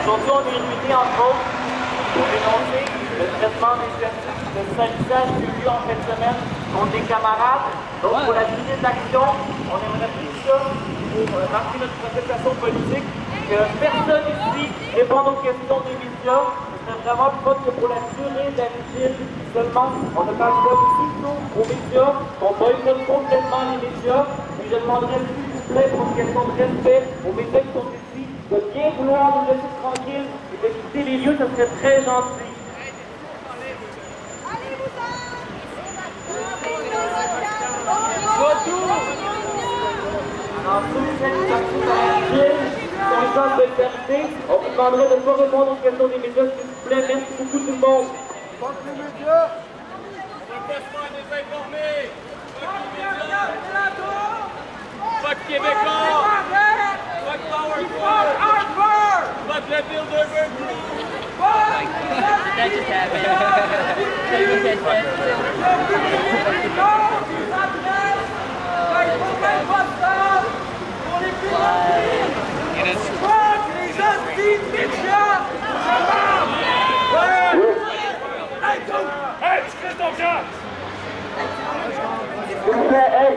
Aujourd'hui, on est réunis entre autres pour dénoncer le traitement médiatique de salissage qui a eu lieu en fin de semaine contre des camarades. Donc, pour la unité d'action, on aimerait plus ça pour marquer notre protestation politique, que personne ici réponde aux questions des médias. C'est vraiment pas que pour la durée de la vigile seulement. On ne parle pas du tout aux médias, on boycotte complètement les médias. Et je demanderais s'il vous plaît, pour une question de respect aux médias qui sont ici, de bien vouloir nous laisser tranquilles et de quitter les lieux, ça serait très gentil. En soutien de la vigile, sans de liberté, on vous demanderait de ne pas répondre aux questions des médias, s'il vous plaît. Merci beaucoup tout le monde. Fuck les médias! Fuck Québécois! Fuck Power! Fuck la Bilderberg Group! That just happened. Hey, tu fais ton camp! S'il vous plaît, hey!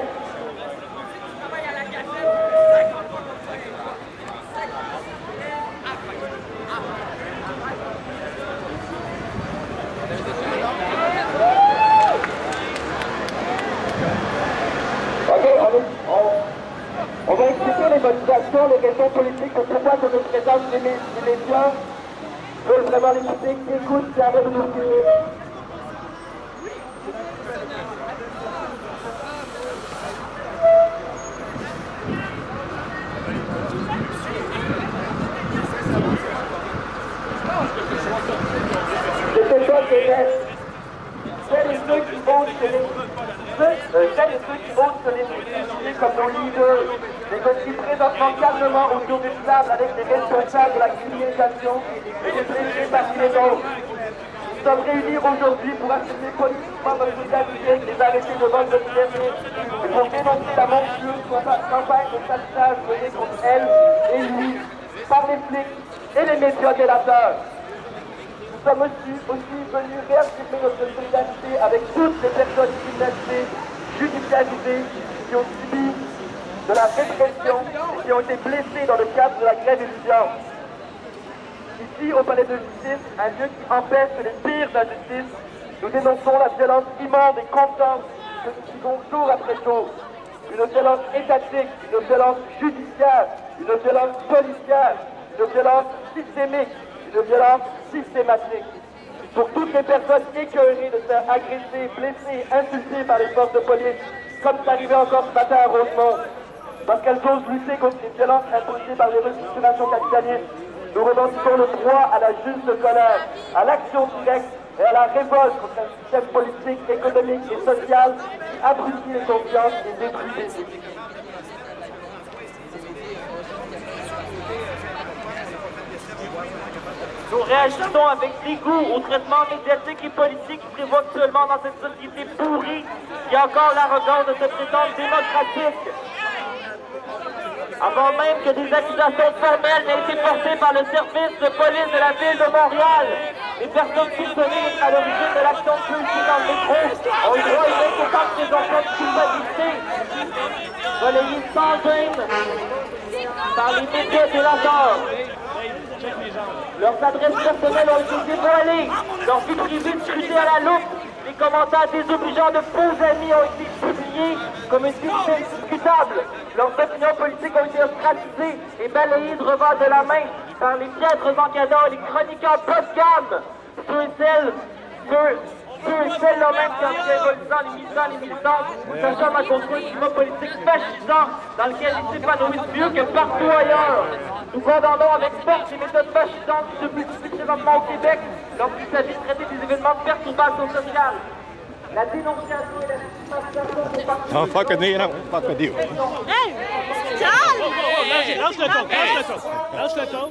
On va expliquer les motivations, les questions politiques, de pourquoi que nous présente les médias veulent vraiment l'écouter, qui écoutent, qui arrêtent de nous crier. C'est ce choix que celles et ceux qui vont se les privilégier comme nos leaders négocient présentement calmement autour d'une table avec les responsables de la criminalisation et les blessés parmi les autres. Nous sommes réunis aujourd'hui pour assumer politiquement notre solidarité avec les arrêtés de vol de liberté et pour dénoncer la monstrueuse campagne de salissage menée contre elle et lui par les flics et les médias délateurs. Nous sommes aussi venus réaffirmer notre solidarité avec toutes les personnes criminalisées, judiciarisées, qui ont subi de la répression et qui ont été blessées dans le cadre de la grève étudiante. Ici, au palais de justice, un lieu qui empêche les pires d'injustice, nous dénonçons la violence immonde et constante que nous vivons jour après jour. Une violence étatique, une violence judiciaire, une violence policière, une violence systémique, une violence systématique. Pour toutes les personnes écœurées de se faire agresser, blesser, insulter par les forces de police, comme c'est arrivé encore ce matin à Rosemont, parce qu'elles osent lutter contre les violences imposées par les restructurations capitalistes, nous revendiquons le droit à la juste colère, à l'action directe et à la révolte contre un système politique, économique et social qui abrutit les consciences et détruit les vies. Nous réagissons avec dégoût au traitement médiatique et politique qui prévoit actuellement dans cette société pourrie qui a encore l'arrogance de se prétendre démocratique. Avant même que des accusations formelles n'aient été portées par le service de police de la ville de Montréal, les personnes soupçonnées à l'origine de l'action politique dans le métro ont eu droit à une inquiétante présomption de culpabilité, relayée sans gêne par les médias délateurs. Leurs adresses personnelles ont été dévoilées, leur vie privée scrutée à la loupe, les commentaires désobligeants de faux amis ont été publiés comme une victime discutable. Leurs opinions politiques ont été ostracisées et balayées de revers de la main par les piètres encadreurs et les chroniqueurs bas de gamme. Ceux et celles là-même qui ont été révoltants, les militantes, sachant à construire un climat politique fascisant dans lequel ils s'épanouissent mieux que partout ailleurs. Nous condamnons avec force les méthodes fascisantes qui se multiplient présentement au Québec lorsqu'il s'agit de traiter des événements de perturbation sociale. La dénonciation et la stigmatisation des partis. Don't fuck with me, I don't fuck with you. Hey, Charles! Lance le ton, lance le ton.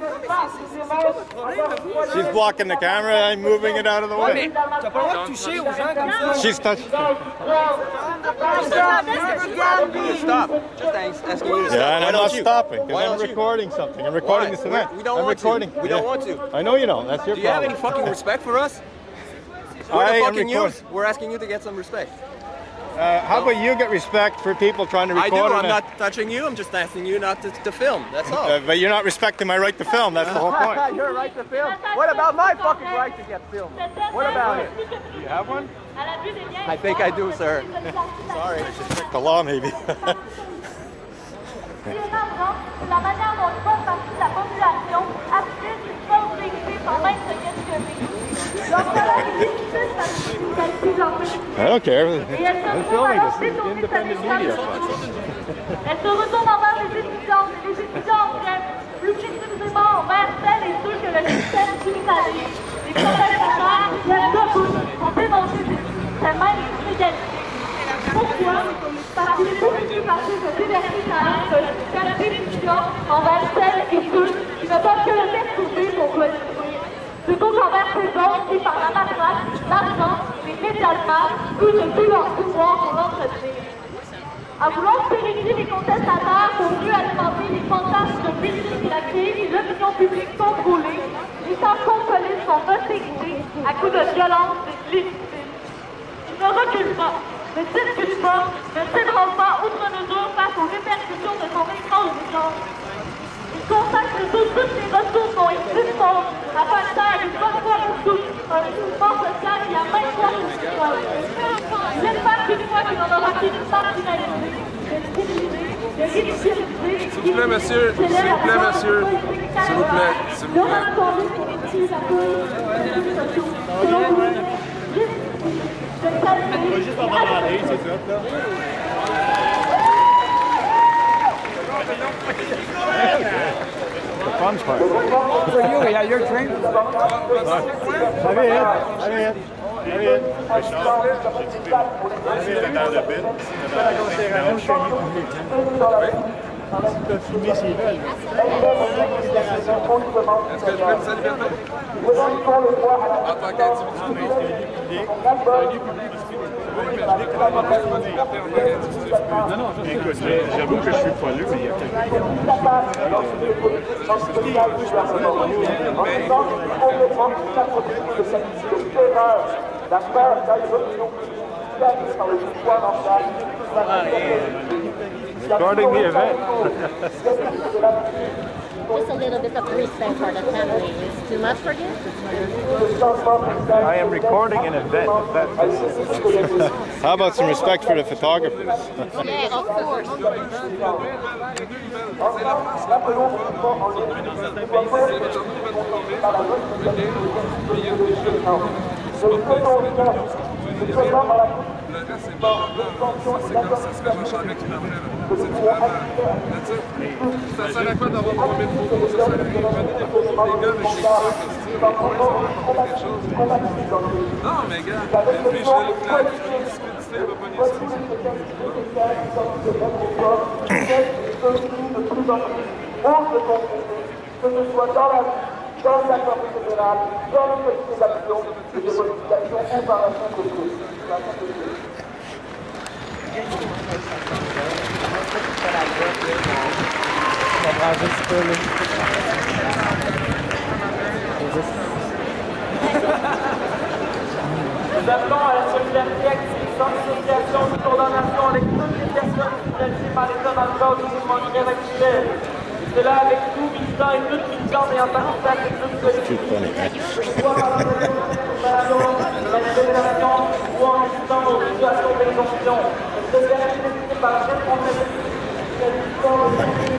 She's blocking the camera, I'm moving it out of the way. T'as pas le droit de toucher aux gens comme ça. She's touching. Stop. Just asking you to stop. Yeah, and I'm Why not don't you? stopping, Why because I'm don't you? recording something. I'm recording Why? this event. We don't I'm want recording. to. We don't want to. I know you don't, that's your Do you have problem. any fucking respect for us? We're I the am fucking recording. youth. We're asking you to get some respect. How about you get respect for people trying to I record? do. I'm not touching you. I'm just asking you not to film. That's all. But you're not respecting my right to film, that's the whole point. Your right to film. What about my fucking right to get filmed? What about it? Do you have one? I think I do, sir. Sorry. The law, maybe. La manière dont une bonne partie de la population affiche une forme d'équité sans même se questionner. Leur salaire est difficile parce qu'ils calculent leur bénéfice. I don't care. Et elles se I'm trouvent filming alors this. détournées Independent de media. Elles se retournent envers les étudiants en grève, plus précisément envers celles et ceux que le système criminalise. Les protestataires, les debout, ont dénoncé ces mêmes inégalités. Pourquoi? Parce qu'il est possible passer de diversitaire de la révolution envers celles et ceux qui ne peuvent que le détruire pour le détruire. Plutôt qu'envers ces autres qui, par la matraque, l'argent, les médias de masse, usent tout leur pouvoir pour l'entretenir. À vouloir pérenniser les contestataires pour mieux alimenter les fantasmes de pénibilité et l'opinion publique contrôlée, les tampons police sont intégrés à coups de violence et légitime. Ne recule pas, ne discute pas, ne s'ébranle pas outre mesure face aux répercussions de son intransigeance. Il consacre toutes les ressources dont il dispose à faire taire une bonne fois pour tous un mouvement social qui a même fois pour citoyen. J'espère qu'une fois que l'on aura fini par finaliser, de ridiculiser, S'il vous plaît, monsieur. S'il vous plaît, monsieur. S'il vous plaît. S'il vous plaît. Juste pas demander, c'est ça, là. The fun part. For you, yeah, you're trained. Come in. Est-ce que je peux sa liberté? En tant qu'individu. Écoute, j'avoue que je suis poilu, mais il y a quelqu'un la peur d'aller l'opinion publique par le pouvoir en recording the event. Just a little bit of respect for the family is too much for you? I am recording an event. How about some respect for the photographers? Yeah, of course. Le reste, c'est pas c'est comme ça serait Jean Charest qui l'aurait. C'est vraiment. Ça sert à quoi d'avoir 3000 photos? Ça sert à rien. Prenez des photos des gars, mais je sais pas. Quelque chose. Non, mais gars, lui, je vais le discuter, il va pas dire ça. Que ce soit dans la dans l'accord fédéral, dans le comité d'action et de modification ou par la fin de cause. Nous appelons à la solidarité active, sensibilisation et condamnation avec toutes les personnes criminalisées par l'État dans le cadre du mouvement grève actuel. Cela avec tout militant et toute militante ayant participé à cette lutte collective. Soit par la fédération ou en incitant aux situations d'exemption. Cette solidarité est par la responsabilité